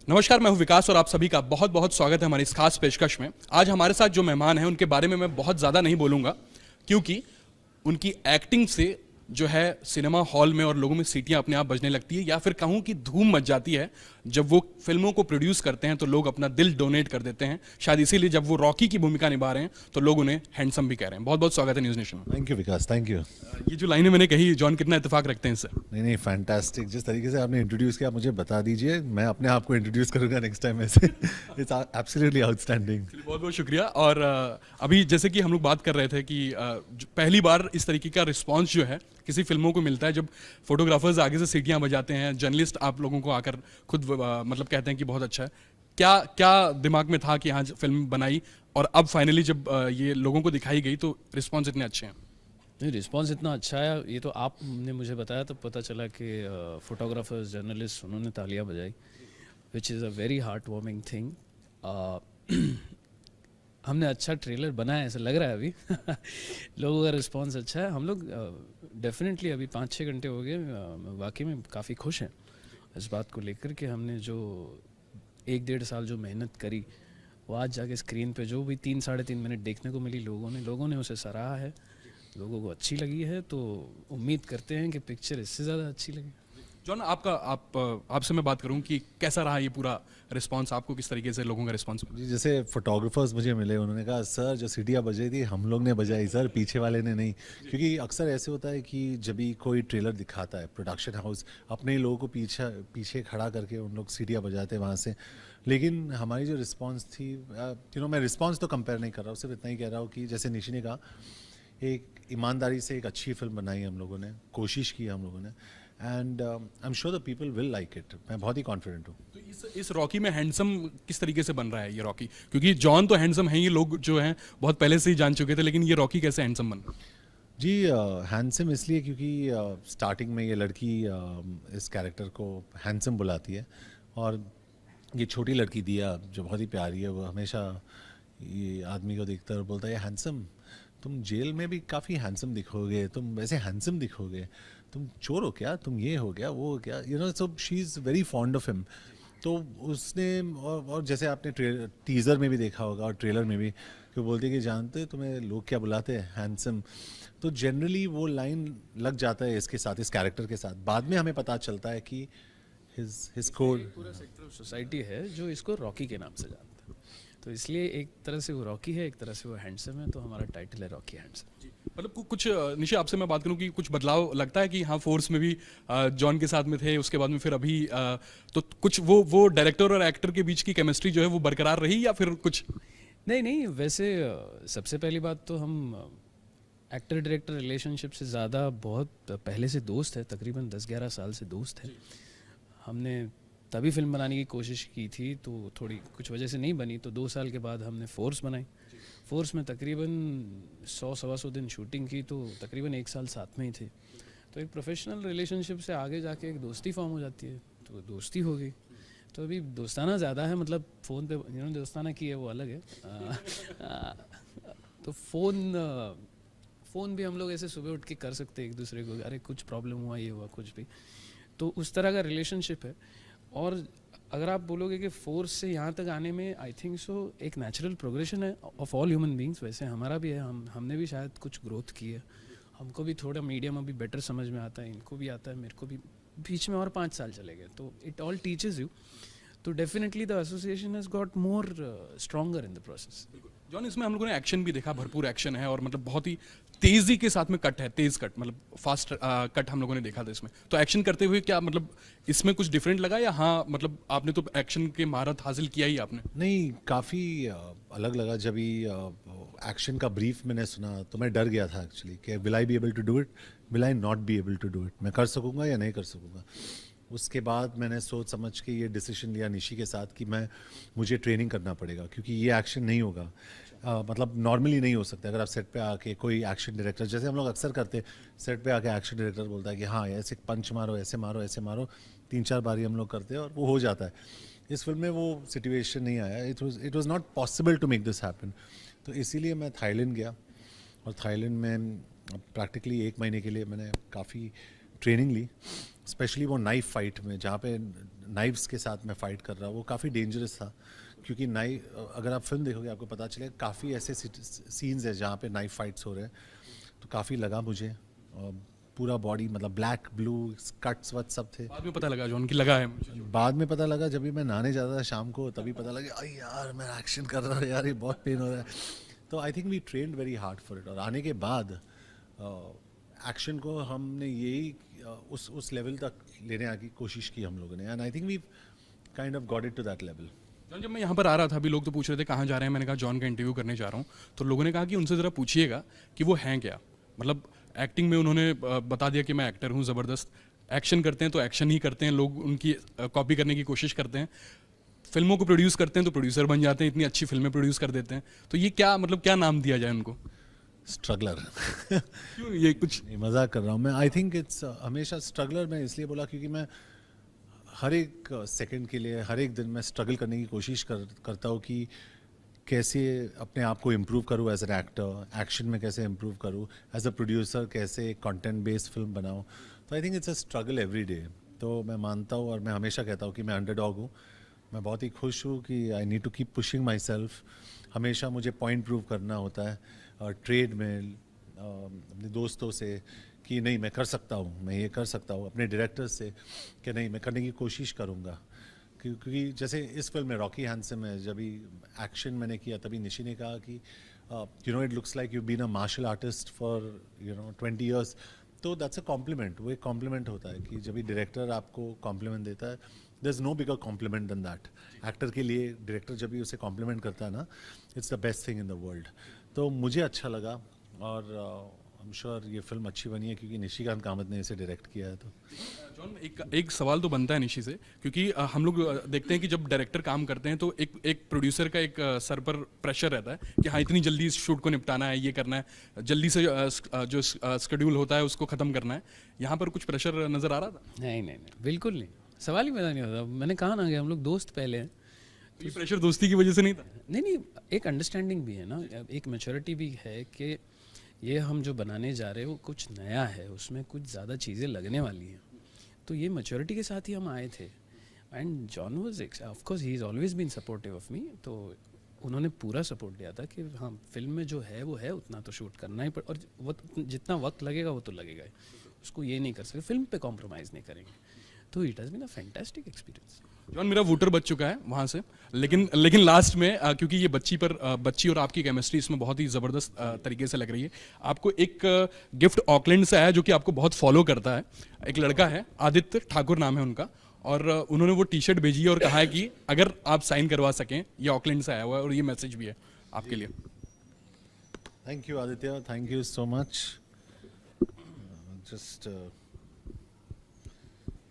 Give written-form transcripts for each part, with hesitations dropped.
नमस्कार, मैं हूं विकास और आप सभी का बहुत बहुत स्वागत है हमारी इस खास पेशकश में। आज हमारे साथ जो मेहमान हैं उनके बारे में मैं बहुत ज़्यादा नहीं बोलूँगा, क्योंकि उनकी एक्टिंग से जो है सिनेमा हॉल में और लोगों में सीटियां अपने आप बजने लगती है, या फिर कहूं कि धूम मच जाती है जब वो फिल्मों को प्रोड्यूस करते हैं तो लोग अपना दिल डोनेट कर देते हैं। शायद इसीलिए जब वो रॉकी की भूमिका निभा रहे हैं तो लोग उन्हें हैंडसम भी कह रहे हैं। बहुत बहुत स्वागत है न्यूज़ नेशन में। Thank you Vikas, thank you. ये जो लाइनें मैंने कही, जॉन कितना इत्तेफाक रखते हैं इससे। नहीं नहीं, फैंटास्टिक। जिस तरीके से आपने इंट्रोड्यूस किया मुझे बता दीजिए, मैं अपने आप को इंट्रोड्यूस करूंगा नेक्स्ट टाइम ऐसे। It's absolutely outstanding. बहुत बहुत शुक्रिया। और अभी जैसे कि हम लोग बात कर रहे थे कि पहली बार इस तरीके का रिस्पांस जो है किसी फिल्मों को मिलता है जब फोटोग्राफर्स आगे से सीटियां बजाते हैं, जर्नलिस्ट आप लोगों को आकर खुद मतलब कहते हैं कि बहुत अच्छा है। क्या क्या दिमाग में था कि हाँ फिल्म बनाई और अब फाइनली जब ये लोगों को दिखाई गई तो रिस्पॉन्स इतने अच्छे हैं? नहीं, रिस्पांस इतना अच्छा है, ये तो आपने मुझे बताया तो पता चला कि फोटोग्राफर्स, जर्नलिस्ट, उन्होंने तालियां बजाई, which is a very heart warming thing. हमने अच्छा ट्रेलर बनाया ऐसा लग रहा है अभी। लोगों का रिस्पांस अच्छा है। हम लोग डेफिनेटली अभी 5-6 घंटे हो गए, वाकई में काफ़ी खुश हैं इस बात को लेकर कि हमने जो 1-1.5 साल जो मेहनत करी वो आज जाके स्क्रीन पे जो भी 3-3.5 मिनट देखने को मिली, लोगों ने उसे सराहा है, लोगों को अच्छी लगी है। तो उम्मीद करते हैं कि पिक्चर इससे ज़्यादा अच्छी लगे। जॉन, आपसे मैं बात करूं कि कैसा रहा ये पूरा रिस्पांस, आपको किस तरीके से लोगों का रिस्पांस? जी, जैसे फोटोग्राफर्स मुझे मिले, उन्होंने कहा सर जो सीटियाँ बजाई थी हम लोग ने बजाई सर, पीछे वाले ने नहीं। क्योंकि अक्सर ऐसे होता है कि जब भी कोई ट्रेलर दिखाता है प्रोडक्शन हाउस अपने ही लोगों को पीछे पीछे खड़ा करके उन लोग सीटियाँ बजाते हैं वहाँ से। लेकिन हमारी जो रिस्पांस थी, मैं रिस्पांस तो कंपेयर नहीं कर रहा हूँ, सिर्फ इतना ही कह रहा हूँ कि जैसे निशी ने कहा, एक ईमानदारी से एक अच्छी फिल्म बनाई हम लोगों ने, कोशिश की हम लोगों ने, and I am sure the people will like it. मैं बहुत ही कॉन्फिडेंट हूँ। तो इस रॉकी में हैंडसम किस तरीके से बन रहा है ये रॉकी? क्योंकि जॉन तो हैंडसम है, ये लोग जो हैं बहुत पहले से ही जान चुके थे, लेकिन ये रॉकी कैसे हैंडसम बन रहा है? जी, हैंडसम इसलिए क्योंकि स्टार्टिंग में ये लड़की इस कैरेक्टर को हैंडसम बुलाती है, और ये छोटी लड़की दिया जो बहुत ही प्यारी है, वो हमेशा ये आदमी को देखता है और बोलता है ये हैंडसम, तुम जेल में भी काफ़ी हैंडसम दिखोगे, तुम वैसे हैंडसम दिखोगे, तुम चोर हो क्या, तुम ये हो गया वो हो क्या, so she is very fond of him. तो उसने और जैसे आपने टीज़र में भी देखा होगा और ट्रेलर में भी, कि वो बोलती है कि जानते हो तुम्हें लोग क्या बुलाते हैं, हैंडसम। तो जनरली वो लाइन लग जाता है इसके साथ, इस कैरेक्टर के साथ। बाद में हमें पता चलता है कि हिज कोड पूरा सेक्टर ऑफ सोसाइटी है जो इसको रॉकी के नाम से जानता है, तो इसलिए एक तरह से वो रॉकी है, एक तरह से वो हैंडसम है, तो हमारा टाइटल है रॉकी हैंडसम। मतलब कुछ निशा, आपसे मैं बात करूं कि कुछ बदलाव लगता है कि हाँ फोर्स में भी जॉन के साथ में थे, उसके बाद में फिर अभी तो कुछ वो डायरेक्टर और एक्टर के बीच की केमिस्ट्री जो है वो बरकरार रही, या फिर कुछ? नहीं, वैसे सबसे पहली बात तो हम एक्टर डायरेक्टर रिलेशनशिप से ज़्यादा बहुत पहले से दोस्त है, तकरीबन 10-11 साल से दोस्त है। हमने तभी फिल्म बनाने की कोशिश की थी, तो थोड़ी कुछ वजह से नहीं बनी, तो 2 साल के बाद हमने फोर्स बनाई। फोर्स में तकरीबन 100-125 दिन शूटिंग की, तो तकरीबन 1 साल साथ में ही थे। तो एक प्रोफेशनल रिलेशनशिप से आगे जाके एक दोस्ती फॉर्म हो जाती है, तो दोस्ती हो गई। तो अभी दोस्ताना ज़्यादा है, मतलब फ़ोन पे जिन्होंने दोस्ताना की है वो अलग है। तो फ़ोन भी हम लोग ऐसे सुबह उठ के कर सकते हैं एक दूसरे को, अरे कुछ प्रॉब्लम हुआ, ये हुआ, कुछ भी। तो उस तरह का रिलेशनशिप है। और अगर आप बोलोगे कि फोर्स से यहाँ तक आने में, आई थिंक सो एक नेचुरल प्रोग्रेशन है ऑफ ऑल ह्यूमन बींग्स। वैसे हमारा भी है, हमने भी शायद कुछ ग्रोथ की है, हमको भी थोड़ा मीडियम अभी बेटर समझ में आता है, इनको भी आता है, मेरे को भी। बीच में और 5 साल चले गए, तो इट ऑल टीचेस यू। तो definitely the association has got more stronger in the process. John, इसमें हम लोगों ने एक्शन भी देखा, भरपूर एक्शन है, और मतलब बहुत ही तेजी के साथ में कट है, तेज कट, मतलब फास्ट कट हम लोगों ने देखा था इसमें। तो एक्शन करते हुए क्या मतलब इसमें कुछ डिफरेंट लगा, या हाँ मतलब आपने तो एक्शन के महारत हासिल किया ही आपने? नहीं, काफ़ी अलग लगा। जब ही एक्शन का ब्रीफ मैंने सुना तो मैं डर गया था एक्चुअली, कि will I be able to do it, will I not be able to do it, मैं कर सकूँगा या नहीं कर सकूँगा। उसके बाद मैंने सोच समझ के ये डिसीजन लिया निशी के साथ कि मुझे ट्रेनिंग करना पड़ेगा, क्योंकि ये एक्शन नहीं होगा, मतलब नॉर्मली नहीं हो सकता। अगर आप सेट पे आके कोई एक्शन डायरेक्टर, जैसे हम लोग अक्सर करते हैं, सेट पे आके एक्शन डायरेक्टर बोलता है कि हाँ ऐसे पंच मारो, ऐसे मारो, ऐसे मारो, 3-4 बारी हम लोग करते हैं और वो हो जाता है। इस फिल्म में वो सिचुएशन नहीं आया, it was not possible to make this happen. तो इसीलिए मैं थाईलैंड गया, और थाईलैंड में प्रैक्टिकली 1 महीने के लिए मैंने काफ़ी ट्रेनिंग ली, स्पेशली वो नाइफ फाइट में जहाँ पे नाइफ्स के साथ मैं फाइट कर रहा, वो काफ़ी डेंजरस था, क्योंकि अगर आप फिल्म देखोगे आपको पता चलेगा काफ़ी ऐसे सीन्स हैं जहाँ पे नाइफ फाइट्स हो रहे हैं, तो काफ़ी लगा मुझे। पूरा बॉडी मतलब ब्लैक ब्लू कट्स वट सब थे। बाद में पता लगा जॉन की लगा है मुझे। बाद में पता लगा जब भी मैं नहाने जाता था शाम को, तभी पता लगा अरे यार मैं एक्शन कर रहा हूँ यार, ये बहुत पेन हो रहा है। तो I think we trained very hard for it, और आने के बाद एक्शन को हमने यही उस लेवल तक लेने की कोशिश की हम लोगों ने, and I think we kind of got it to that level. John, जब मैं यहाँ पर आ रहा था अभी लोग तो पूछ रहे थे कहाँ जा रहे हैं, मैंने कहा जॉन का इंटरव्यू करने जा रहा हूँ, तो लोगों ने कहा कि उनसे ज़रा पूछिएगा कि वो हैं क्या। मतलब एक्टिंग में उन्होंने बता दिया कि मैं एक्टर हूँ, ज़बरदस्त एक्शन करते हैं तो एक्शन ही करते हैं, लोग उनकी कॉपी करने की कोशिश करते हैं, फिल्मों को प्रोड्यूस करते हैं तो प्रोड्यूसर बन जाते हैं, इतनी अच्छी फिल्में प्रोड्यूस कर देते हैं। तो ये क्या मतलब क्या नाम दिया जाए उनको? स्ट्रगलर। क्यों ये कुछ नहीं, मजाक कर रहा हूँ मैं। आई थिंक इट्स हमेशा स्ट्रगलर मैं इसलिए बोला क्योंकि मैं हर एक सेकंड के लिए हर एक दिन मैं स्ट्रगल करने की कोशिश करता हूँ कि कैसे अपने आप को इम्प्रूव करूँ एज एन एक्टर, एक्शन में कैसे इम्प्रूव करूँ, एज अ प्रोड्यूसर कैसे कंटेंट बेस्ड फिल्म बनाऊँ। तो I think it's a struggle every day. तो मैं मानता हूँ और मैं हमेशा कहता हूँ कि मैं अंडरडॉग हूँ। मैं बहुत ही खुश हूँ कि I need to keep pushing myself. हमेशा मुझे पॉइंट प्रूव करना होता है और ट्रेड में अपने दोस्तों से कि नहीं मैं कर सकता हूँ, मैं ये कर सकता हूँ, अपने डायरेक्टर से कि नहीं मैं करने की कोशिश करूँगा। क्योंकि जैसे इस फिल्म में रॉकी हैंडसम है, जब भी एक्शन मैंने किया तभी निशी ने कहा कि you know it looks like you been a martial artist for 20 years. तो दैट्स अ कॉम्प्लीमेंट, वो एक कॉम्प्लीमेंट होता है कि जब भी डायरेक्टर आपको कॉम्प्लीमेंट देता है, there is no bigger compliment than that. Actor के लिए डायरेक्टर जब भी उसे कॉम्प्लीमेंट करता है ना, it's the best thing in the world. तो मुझे अच्छा लगा और आई एम श्योर ये फिल्म अच्छी बनी है क्योंकि निशिकांत कामत ने इसे डायरेक्ट किया है। तो जॉन, एक सवाल तो बनता है निशी से, क्योंकि हम लोग देखते हैं कि जब डायरेक्टर काम करते हैं तो एक प्रोड्यूसर का एक सर पर प्रेशर रहता है कि हाँ इतनी जल्दी इस शूट को निपटाना है, ये करना है, जल्दी से जो स्केड्यूल होता है उसको ख़त्म करना है। यहाँ पर कुछ प्रेशर नज़र आ रहा था? नहीं, बिल्कुल नहीं, सवाल ही पैदा नहीं होता। मैंने कहा ना कि हम लोग दोस्त पहले हैं। तो ये प्रेशर दोस्ती की वजह से नहीं था? नहीं, एक अंडरस्टैंडिंग भी है ना, एक मैच्योरिटी भी है कि ये हम जो बनाने जा रहे हैं वो कुछ नया है, उसमें कुछ ज़्यादा चीज़ें लगने वाली हैं। तो ये मैच्योरिटी के साथ ही हम आए थे। And John was of course he is always been supportive of me. तो उन्होंने पूरा सपोर्ट दिया था कि हाँ फिल्म में जो है वो है, उतना तो शूट करना ही और वो जितना वक्त लगेगा वो तो लगेगा ही, उसको ये नहीं कर सकते, फिल्म पे कॉम्प्रोमाइज़ नहीं करेंगे। तो it has been a fantastic experience. John, मेरा वोटर बच चुका है वहाँ से, लेकिन लास्ट में क्योंकि ये बच्ची और आपकी केमिस्ट्री इसमें बहुत ही ज़बरदस्त तरीके से लग रही है। आपको एक गिफ्ट ऑकलैंड से आया जो कि आपको बहुत फॉलो करता है। एक लड़का है, आदित्य ठाकुर नाम है उनका, और उन्होंने वो टी शर्ट भेजी है और कहा है कि अगर आप साइन करवा सकें, ये ऑकलैंड से आया हुआ है और ये मैसेज भी है आपके लिए। Thank you Aditya, thank you so much. Just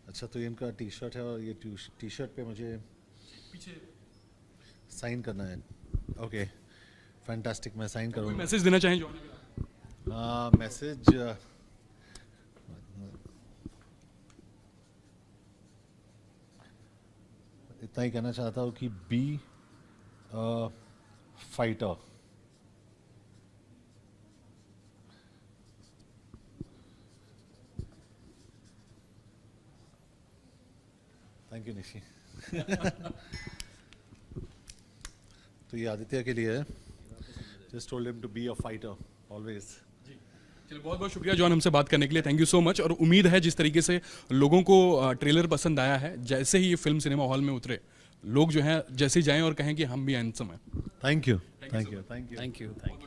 अच्छा, तो ये इनका टी शर्ट है और ये टी शर्ट पे मुझे पीछे साइन करना है। ओके फैंटास्टिक, मैं साइन कोई करूँगा। मैसेज देना चाहें जॉन? मैसेज इतना ही कहना चाहता हूँ कि be fighter. Thank you Nishi. तो ये आदित्य के लिए है। Just told him to be a fighter always. चलिए, बहुत बहुत शुक्रिया जॉन हमसे बात करने के लिए, थैंक यू सो मच। और उम्मीद है जिस तरीके से लोगों को ट्रेलर पसंद आया है, जैसे ही ये फिल्म सिनेमा हॉल में उतरे, लोग जो हैं जैसे ही जाएं और कहें कि हम भी हैंडसम हैं। Thank you, thank you, thank you. Thank you.